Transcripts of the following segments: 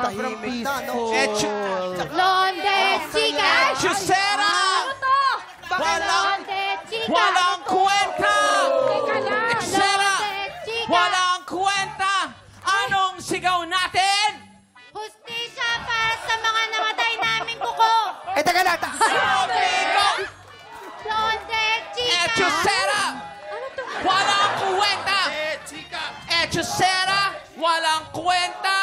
tahimik na, no? Londe, chica! Chusera! Ano to? Londe, chica! Walang kwenta! Teka lang! Chusera! Londe, chica! Walang kwenta! Anong sigaw natin? Hustisya para sa mga namatay naming kuko! Teka lang. Amigo! Londe, chica! Chusera! Ano to? Walang kwenta! Chusera! Walang kwenta!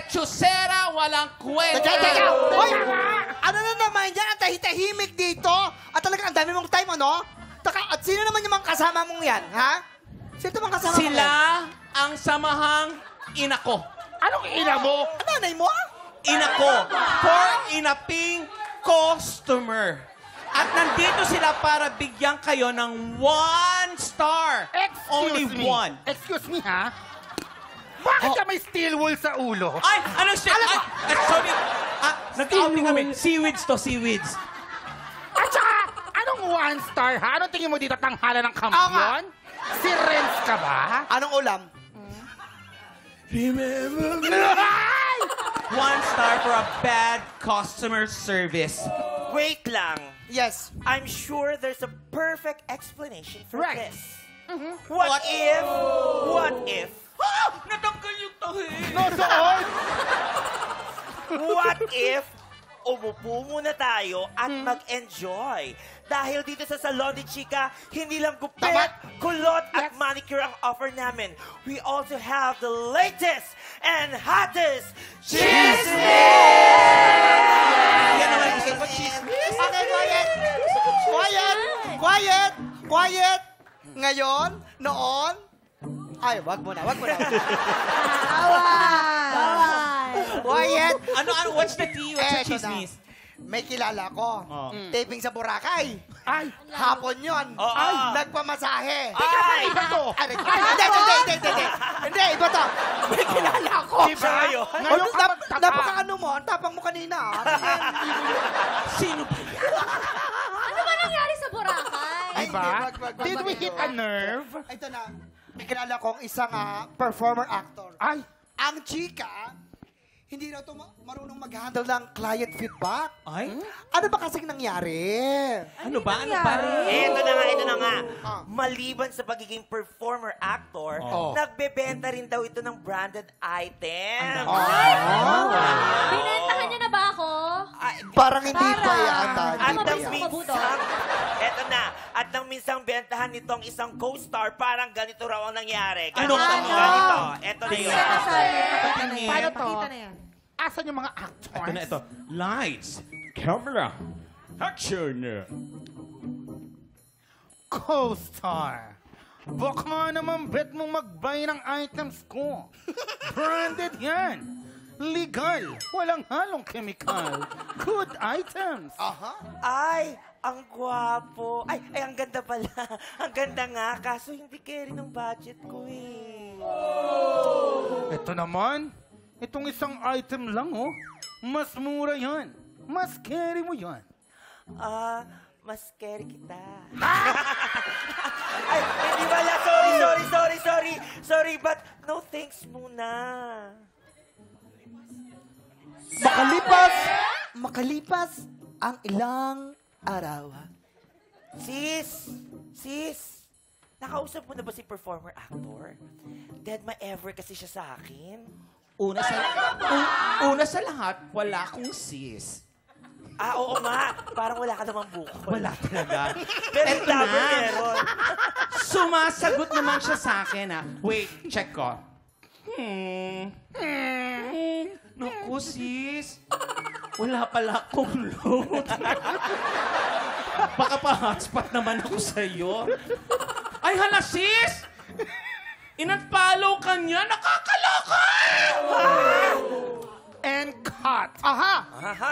Chusera! Walang kwenta! Teka! Hoy! Ano na naman yan? Ang tahimik dito. At talaga, ang dami mong time, ano? At sino naman yung mga kasama mong yan, ha? Sino mga kasama mong Sila yan? ang samahang ina ko. Anong ina mo? Nanay mo? Ina ko. For inaping customer. At nandito sila para bigyan kayo ng 1 star. Only one. Excuse me, ha? Bakit ka may steel wool sa ulo? Ay! Ano siya? Sorry. Nag-outing kami. Seaweeds to, seaweeds. At saka, anong 1 star, ha? Anong tingin mo dito, tanghala ng kampiyon? Si Renz ka ba? Anong ulam? Remember me. 1 star for a bad customer service. Wait lang. Yes. I'm sure there's a perfect explanation for Right. this. What if, Natanggal yung tahi. Doon! what if, umupo muna tayo at mag-enjoy. Dahil dito sa Salon de Chica, hindi lang gupit, kulot at manicure ang offer namin. We also have the latest and hottest chismis! Yan naman gusto ko, chismis. Okay, quiet! Ngayon, noon, ay, wag mo na. Quiet! What's the tea? What's the Eto chismis? na. May kilala ko. Taping sa Boracay. Ay! Hapon yun. Ay! Nagpamasahe. Ay! Iba to! Hindi, iba to. May kilala ko. Di ba kayo? Ngayon ka magtaka. Napaka-ano mo, ang tapang mo kanina. Sino ba yan? Ano ba nangyari sa Boracay? Diba? Did we hit a nerve? Ito na. May kilala kong isang performer actor. Ay! Ang chika, hindi raw ito marunong mag-handle ng client feedback. Ay? Ano ba kasing nangyari? Ano ba? Ito na nga. Ah. Maliban sa pagiging performer-actor, nagbebenta rin daw ito ng branded items. Binentahan niya na ba ako? Parang hindi pa yata. At Hindi pa nang yata. minsang, eto na, at nang minsang bentahan nitong isang co-star, parang ganito raw ang nangyari. Ano? Ganito. Eto na yun. Paano to? Asan yung mga actors? Ito na ito. Lights, camera, action. Co-star. Baka naman bet mong mag-buy ng items ko. Branded yan. Legal. Walang halong chemical. Good items. Ay, ang gwapo. Ay, ang ganda pala. Ang ganda nga, kaso hindi carry ng budget ko eh. Ito naman. Itong isang item lang, oh. Mas mura yan. Mas carry mo yan. Mas carry kita. Ay, hindi pala. Sorry, but no thanks muna. Makalipas ang ilang araw. Sis, nakausap mo na ba si performer actor? Dead ma ever kasi siya sa akin. Una sa lahat, wala akong sis. Oo nga. Parang wala ka namang buko. Wala talaga. Pero Eto yung na. meron. Sumasagot naman siya sa akin, Wait, check ko. Naku, sis. Wala pala akong load. Baka pa hotspot naman ako sa'yo. Ay, hala, sis! In-unfollow ka niya? Nakakaloka! And cut. Aha!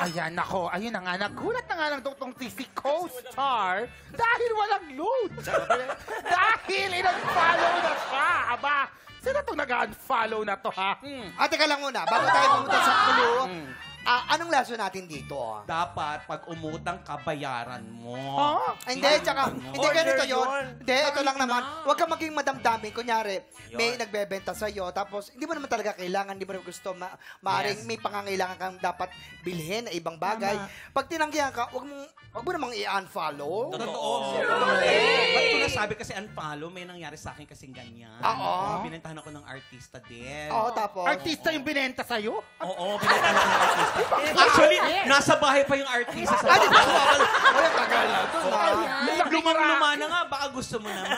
Ayan, nako. Ayun na nga. Nagulat na nga lang itong si co-star dahil walang load. Dahil in-unfollow na siya. Aba, sino itong nag-unfollow na to, ha? Teka lang muna. Bago tayo pumunta sa clue, Anong lesson natin dito? Dapat, pag umutang ka, bayaran mo. Hindi, tsaka, hindi ganito yun. Hindi, ito lang naman. Huwag kang maging madamdamin. Kunyari, may nagbebenta sa'yo, tapos hindi mo naman talaga kailangan, hindi mo naman gusto, maaaring may pangangailangan kang dapat bilhin na ibang bagay. Pag tinanggihan ka, huwag mo namang i-unfollow. Totoo. Ba't ko nasabi kasi unfollow? May nangyari sa akin kasing ganyan. Oo. Binentahan ako ng artista din. Oo, tapos? Artista yung binenta sa'yo? Oo, binentahan ako ng artista. Actually, nasa bahay pa yung artista sa Ay, bahay. wala tagal na. Lumang-luma na nga, baka gusto mo naman.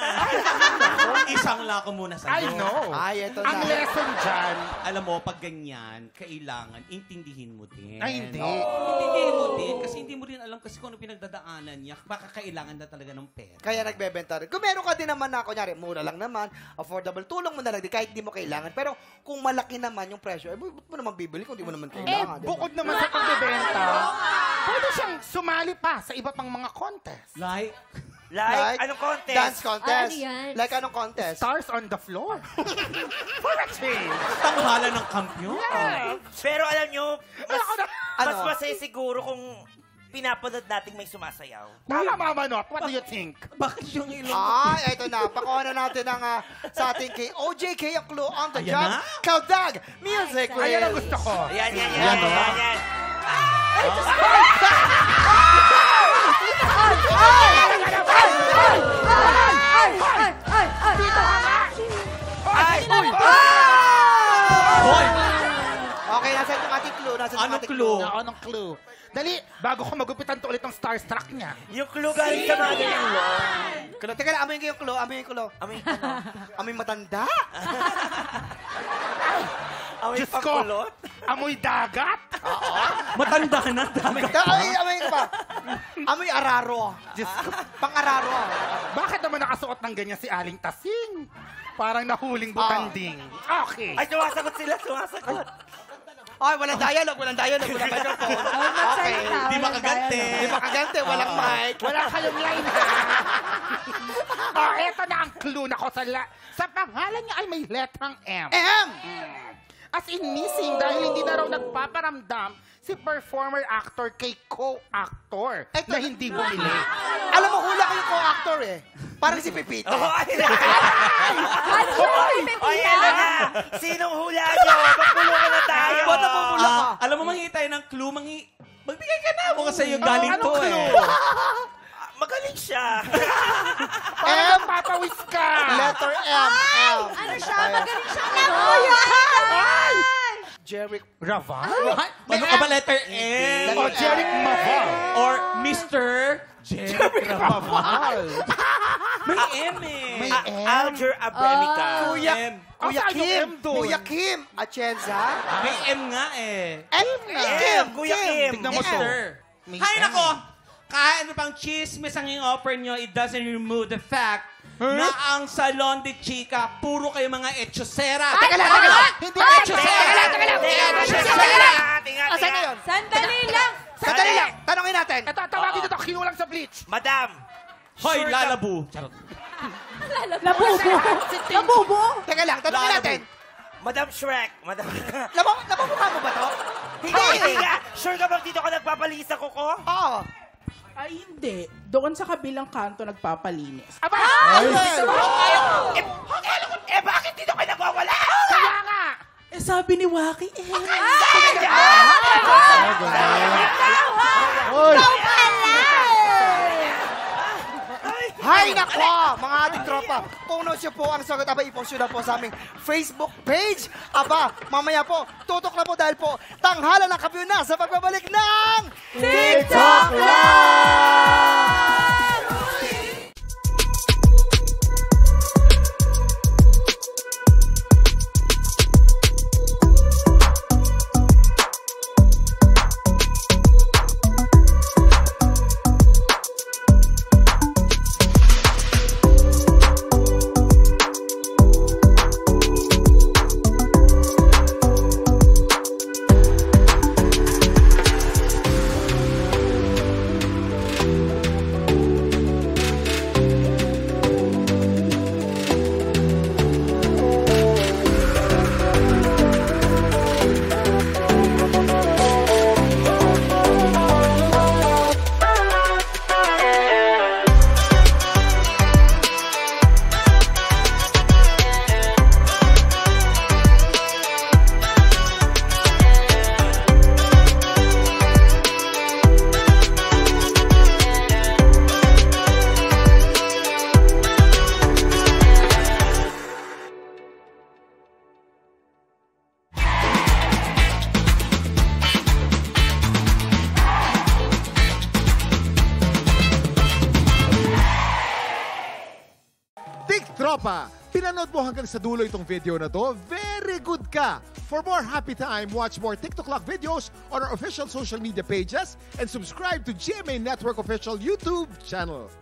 Isang lako muna I sa'yo. know. Ay, ito Ang na. lesson dyan, Alam mo, pag ganyan, kailangan intindihin mo din. ay hindi. Intindihin mo din kasi hindi mo rin alam kasi kung ano pinagdadaanan niya. Baka kailangan na talaga ng pera. Kaya nagbebenta rin. Kung meron ka din naman na, kunyari, mura lang naman, affordable, tulong mo na lang din kahit di mo kailangan. Pero kung malaki naman yung presyo, ba't mo naman bibili kung di mo naman kailangan? diba? Bukod naman sa pagbebenta, pwede siyang sumali pa sa iba pang mga contest. Like, Like, anong contest? Dance contest. Ano yan? Like anong contest? Stars on the floor. For a change. tanghalan ng kampiyon. Pero alam nyo, mas Ano? masaya siguro kung pinapanood natin may sumasayaw. Mama Manot, what do you think? Bakit yung ilong? Eto na. Pakuha na natin ang sa ating kay OJK ang clue on the Ayan job. na? Kaudag Music Quiz. Ayan ang gusto ko. Yan. Hoy! Okay, nasa yung ating clue. Nasa yung Anong ating clue? Anong clue? Dali, bago ko magupitan to ulit ang starstruck niya. Yung clue galing sa mga ganyan lo. Clue. Teka lang, amoy yung clue. Amoy yung clue. Amoy ano? Amoy matanda. Amoy Diyos ko, pangkulot? amoy dagat? Matanda na. Amoy ka ba? Amoy araro. Diyos ko, Pang-araro. bakit naman nakasuot ng ganyan si Aling Tasing? Parang nahuling butanding. Okay. Ay, sumasagot. Ay, walang dialogue, walang microphone. Okay. Di makaganti. Di makagante, walang mic. Wala kayong line, ha? Eto na ang clue na ko sa pangalan niya ay may letrang M. M! As in missing dahil hindi na raw nagpaparamdam si performer-actor kay co-actor Eto. na hindi bumili. Alam mo, hula ko yung co-actor eh. Parang si Pipita. Ayan na! Sinong hula nyo? Magpulungan na tayo! Ba't napumula ka? Alam mo, manghi tayo ng clue. Magbigay ka na. Mukha sa'yo galing to anong eh. clue? Magaling siya! Parang papawis ka! Letter M. M. Ano siya? Magaling siya. Jeric. Raval? Ano ka ba letter M? O Jeric Maval? Or Mr. Jerry Maval? May M eh. May M? Alger Abremica. Kuya, M. Kuya Saan yung Kim. M doon? Kuya Kim. Atienza. May M nga eh. Kim. Kuya Kim. Tignan mo to. Mr. May Hay M. nako! Kahit ano pang chismis ang i-offer nyo, it doesn't remove the fact na ang Salon de Chica, puro kayo mga echosera. Teka lang. Hindi Echosera! Echosera! Asan na yun? Sandali lang. Sandali lang. Tanongin natin. Ito, tawagin ito, kinulang sa bleach. Madam! Hoy, sure ka- lalabu. Charot. Labubo. Teka lang, tanongin natin. Madam Shrek! Madam... Napamukha mo ba to? Hindi nga! Sure ka bang dito ka nagpapalinis sa kuko? Oo. Ay, hindi. Doon sa kabilang kanto nagpapalinis. Aba! Bakit dito kayo nagwawala? Kaya nga! Eh, sabi ni Waki, Hay nako, mga ating tropa. Kung ano siya po ang sagot, aba, ipost nyo na po sa aming Facebook page. Aba, mamaya po, tutok na po dahil po, tanghala ng kampiyon na sa pagbabalik ng TikTok Live! Tropa, pinanood mo hanggang sa dulo itong video na to? Very good ka! For more happy time, watch more TikTok Clock videos on our official social media pages and subscribe to GMA Network official YouTube channel.